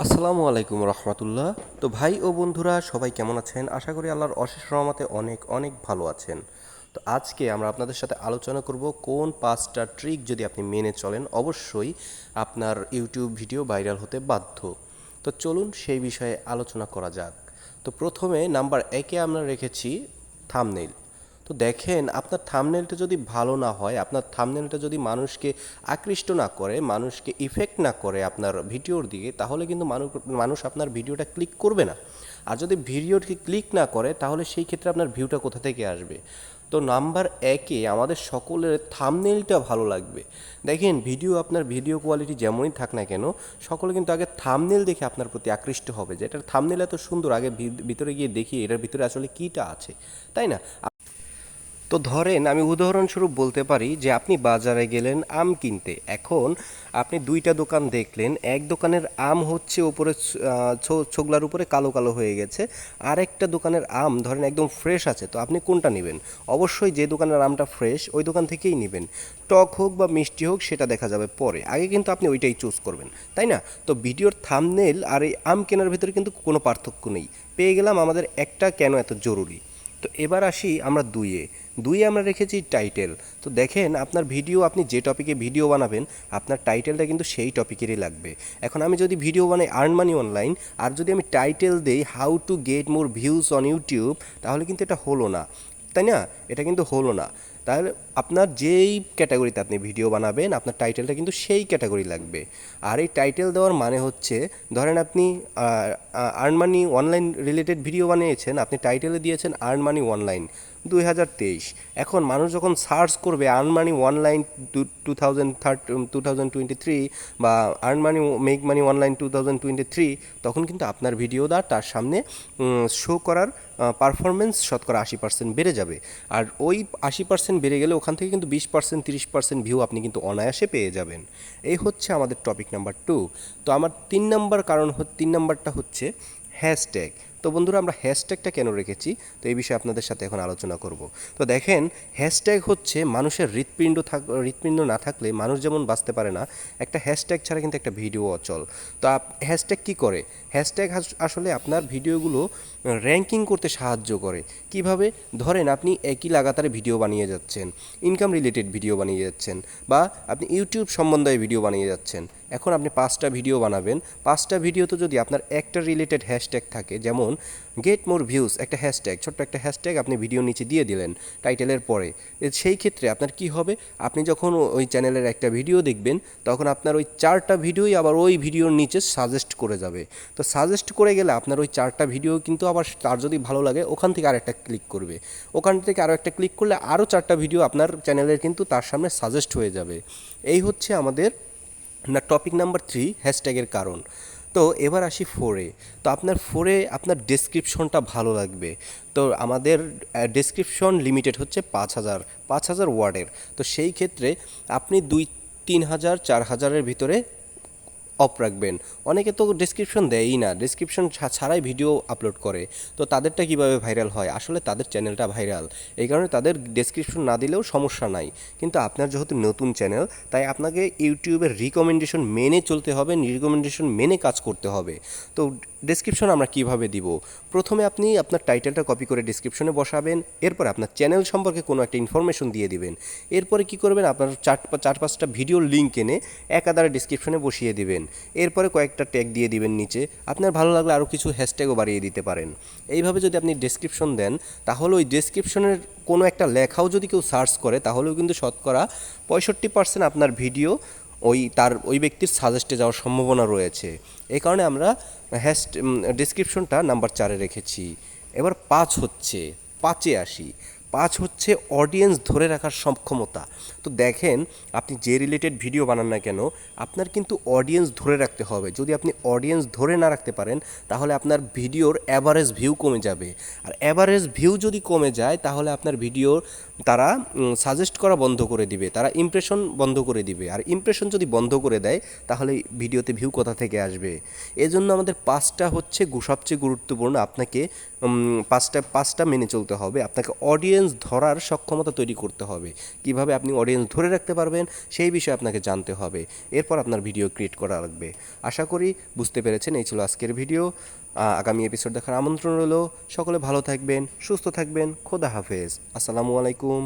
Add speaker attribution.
Speaker 1: আসসালামু আলাইকুম রহমতুল্লাহ। তো ভাই ও বন্ধুরা সবাই কেমন আছেন? আশা করি আল্লাহর অশেষ রহমতে অনেক অনেক ভালো আছেন। তো আজকে আমরা আপনাদের সাথে আলোচনা করব কোন 5টা ট্রিক যদি আপনি মেনে চলেন অবশ্যই আপনার ইউটিউব ভিডিও ভাইরাল হতে বাধ্য। তো চলুন সেই বিষয়ে আলোচনা করা যাক। তো প্রথমে নাম্বার 1-এ আমরা রেখেছি থাম্বনেইল। তো দেখেন আপনার থাম্বনেলটা যদি ভালো না হয়, আপনার থাম্বনেলটা যদি মানুষকে আকৃষ্ট না করে, মানুষকে ইফেক্ট না করে আপনার ভিডিওর দিকে, তাহলে কিন্তু মানুষ আপনার ভিডিওটা ক্লিক করবে না। আর যদি ভিডিওটি ক্লিক না করে তাহলে সেই ক্ষেত্রে আপনার ভিউটা কোথা থেকে আসবে? তো নাম্বার 1-এ আমাদের সকলের থাম্বনেইলটা ভালো লাগবে। দেখেন আপনার ভিডিও কোয়ালিটি যেমনই থাক না কেন, সকলে কিন্তু আগে থাম্বনেইল দেখে আপনার প্রতি আকৃষ্ট হবে যে এটার থাম্বনেইল এত সুন্দর, আগে ভিতরে গিয়ে দেখি এটার ভিতরে আসলে কীটা আছে, তাই না? তো ধরেন আমি উদাহরণস্বরূপ বলতে পারি যে আপনি বাজারে গেলেন আম কিনতে। এখন আপনি দুইটা দোকান দেখলেন, এক দোকানের আম হচ্ছে উপরে ছোগলার উপরে কালো কালো হয়ে গেছে, আর একটা দোকানের আম ধরেন একদম ফ্রেশ আছে। তো আপনি কোনটা নেবেন? অবশ্যই যে দোকানের আমটা ফ্রেশ ওই দোকান থেকেই নেবেন। টক হোক বা মিষ্টি হোক সেটা দেখা যাবে পরে, আগে কিন্তু আপনি ওইটাই চুজ করবেন, তাই না? তো ভিডিওর থাম্বনেইল আর এই আম কেনার ভিতরে কিন্তু কোনো পার্থক্য নেই। পেয়ে গেলাম আমাদের একটা কেন এত জরুরি। তো এবার আসি আমরা দুইয়ে আমরা রেখেছি টাইটেল। তো দেখেন আপনার ভিডিও, আপনি যে টপিকে ভিডিও বানাবেন আপনার টাইটেলটা কিন্তু সেই টপিকেরই লাগবে। এখন আমি যদি ভিডিও বানাই আর্ন মানি অনলাইন, আর যদি আমি টাইটেল দেই how to get more views on YouTube, তাহলে কিন্তু এটা হলো না, তাই না? এটা কিন্তু হলো না। তাহলে আপনার যেই ক্যাটাগরিতে আপনি ভিডিও বানাবেন আপনার টাইটেলটা কিন্তু সেই ক্যাটাগরি লাগবে। আর এই টাইটেল দেওয়ার মানে হচ্ছে, ধরেন আপনি earn money online related video বানিয়েছেন, আপনি টাইটেলে দিয়েছেন আর্ন মানি অনলাইন 2023। এখন মানুষ যখন সার্চ করবে আর্ন মানি অনলাইন 2023 বা earn money make money online 2023, তখন কিন্তু আপনার ভিডিওটা তার সামনে শো করার পারফরমেন্স শতকরা 80% বেড়ে যাবে। আর ওই 80% বেড়ে গেলে ওখান থেকে কিন্তু 20% 30% ভিউ আপনি কিন্তু অনায়াসে পেয়ে যাবেন। এই হচ্ছে আমাদের টপিক নাম্বার 2। তো আমার 3 নাম্বারটা হচ্ছে হ্যাশট্যাগ। তো বন্ধুরা আমরা হ্যাশট্যাগটা কেন রেখেছি, তো এই বিষয়ে আপনাদের সাথে এখন আলোচনা করব। তো দেখেন হ্যাশট্যাগ হচ্ছে মানুষের হৃৎপিণ্ড না থাকলে মানুষ যেমন বাঁচতে পারে না, একটা হ্যাশট্যাগ ছাড়া কিন্তু একটা ভিডিও অচল। তো হ্যাশট্যাগ কী করে? হ্যাশট্যাগ আসলে আপনার ভিডিওগুলো র্যাঙ্কিং করতে সাহায্য করে। কিভাবে? ধরেন আপনি একই লাগাতারে ভিডিও বানিয়ে যাচ্ছেন, ইনকাম রিলেটেড ভিডিও বানিয়ে যাচ্ছেন, বা আপনি ইউটিউব সম্বন্ধে ভিডিও বানিয়ে যাচ্ছেন। এখন আপনি 5টা ভিডিও বানাবেন, 5টা ভিডিওতে যদি আপনার একটা রিলেটেড হ্যাশট্যাগ থাকে, যেমন গেট মোর ভিউজ একটা হ্যাশট্যাগ, ছোট্ট একটা হ্যাশট্যাগ আপনি ভিডিও নিচে দিয়ে দিলেন টাইটেলের পরে, সেই ক্ষেত্রে আপনার কি হবে? আপনি যখন ওই চ্যানেলের একটা ভিডিও দেখবেন তখন আপনার ওই 4টা ভিডিওই আবার ওই ভিডিওর নিচে সাজেস্ট করে যাবে। তো সাজেস্ট করে গেলে আপনার ওই 4টা ভিডিও কিন্তু আবার তার যদি ভালো লাগে ওখান থেকে আরেকটা ক্লিক করবে, ওখান থেকে আরও একটা ক্লিক করলে আরও 4টা ভিডিও আপনার চ্যানেলের কিন্তু তার সামনে সাজেস্ট হয়ে যাবে। এই হচ্ছে আমাদের টপিক নাম্বার 3, হ্যাশট্যাগের কারণ। তো এবার আসি 4-এ। তো আপনার 4-এ আপনার ডেসক্রিপশনটা ভালো লাগবে। তো আমাদের ডেসক্রিপশন লিমিটেড হচ্ছে 5,000 ওয়ার্ডের। তো সেই ক্ষেত্রে আপনি 2-3 হাজার 4,000-এর ভিতরে অফ রাখবেন। অনেকে তো ডেসক্রিপশন দেয়ই না, ডেসক্রিপশন ছাড়াই ভিডিও আপলোড করে। তো তাদেরটা কিভাবে ভাইরাল হয়? আসলে তাদের চ্যানেলটা ভাইরাল, এই কারণে তাদের ডেসক্রিপশন না দিলেও সমস্যা নাই। কিন্তু আপনার যেহেতু নতুন চ্যানেল, তাই আপনাকে ইউটিউবের রিকমেন্ডেশন মেনে চলতে হবে, রিকমেন্ডেশন মেনে কাজ করতে হবে। তো ডেসক্রিপশন আমরা কিভাবে দিব? প্রথমে আপনি আপনার টাইটেলটা কপি করে ডেসক্রিপশনে বসাবেন, এরপর আপনার চ্যানেল সম্পর্কে কোনো একটা ইনফরমেশন দিয়ে দিবেন। এরপরে কি করবেন? আপনার 4-5টা ভিডিওর লিঙ্ক এনে একাধারে ডেসক্রিপশনে বসিয়ে দিবেন। এরপরে কয়েকটা ট্যাগ দিয়ে দিবেন নিচে, আপনার ভালো লাগলে আরও কিছু হ্যাশট্যাগও বাড়িয়ে দিতে পারেন। এইভাবে যদি আপনি ডেসক্রিপশন দেন, তাহলে ওই ডেসক্রিপশনের কোনো একটা লেখাও যদি কেউ সার্চ করে তাহলেও কিন্তু শতকরা 65% আপনার ভিডিও ওই ব্যক্তির সাজেস্টে যাওয়ার সম্ভাবনা রয়েছে। এই কারণে আমরা ডেসক্রিপশনটা নাম্বার 4-এ রেখেছি। এবার 5-এ আসি। 5 হচ্ছে অডিয়েন্স ধরে রাখার সক্ষমতা। তো দেখেন আপনি যে রিলেটেড ভিডিও বানান না কেন, আপনার কিন্তু অডিয়েন্স ধরে রাখতে হবে। যদি আপনি অডিয়েন্স ধরে না রাখতে পারেন তাহলে আপনার ভিডিওর অ্যাভারেজ ভিউ কমে যাবে। আর অ্যাভারেজ ভিউ যদি কমে যায় তাহলে আপনার ভিডিওর তারা সাজেস্ট করা বন্ধ করে দিবে, তারা ইমপ্রেশন বন্ধ করে দিবে। আর ইমপ্রেশন যদি বন্ধ করে দেয় তাহলে ভিডিওতে ভিউ কোথা থেকে আসবে? এজন্য আমাদের পাঁচটা হচ্ছে সবচেয়ে গুরুত্বপূর্ণ। আপনাকে পাঁচটা মেনে চলতে হবে। আপনাকে অডিয়েন্স ধরার সক্ষমতা তৈরি করতে হবে। কিভাবে আপনি অডিয়েন্স ধরে রাখতে পারবেন সেই বিষয়ে আপনাকে জানতে হবে। এরপর আপনার ভিডিও ক্রিয়েট করা লাগবে। আশা করি বুঝতে পেরেছেন। এই ছিল আজকের ভিডিও। আগামী এপিসোড দেখার আমন্ত্রণ রইল। সকলে ভালো থাকবেন, সুস্থ থাকবেন। খোদা হাফেজ। আসসালামু আলাইকুম।